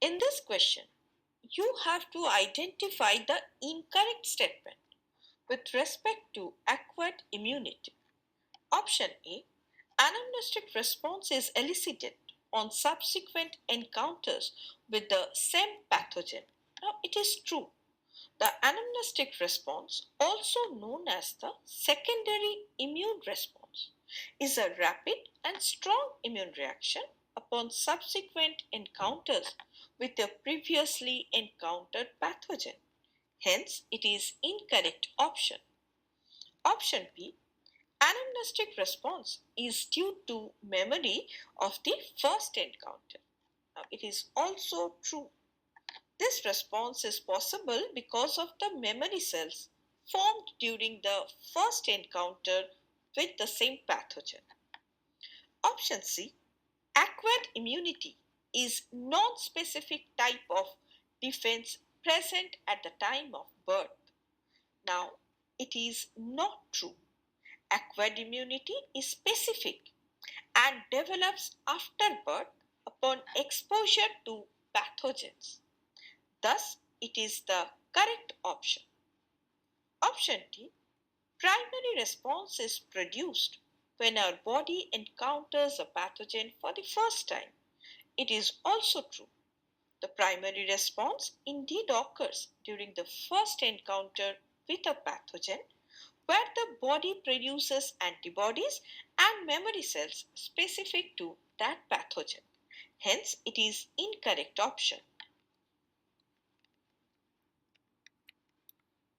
In this question, you have to identify the incorrect statement with respect to acquired immunity. Option A, anamnestic response is elicited on subsequent encounters with the same pathogen. Now, it is true. The anamnestic response, also known as the secondary immune response, is a rapid and strong immune reaction upon subsequent encounters with a previously encountered pathogen. Hence, it is incorrect option. Option B, anamnestic response is due to memory of the first encounter. Now, it is also true. This response is possible because of the memory cells formed during the first encounter with the same pathogen. Option C, acquired immunity is non-specific type of defense present at the time of birth. Now, it is not true. Acquired immunity is specific and develops after birth upon exposure to pathogens. Thus, it is the correct option. Option D, primary response is produced when our body encounters a pathogen for the first time. It is also true. The primary response indeed occurs during the first encounter with a pathogen where the body produces antibodies and memory cells specific to that pathogen. Hence, it is incorrect option.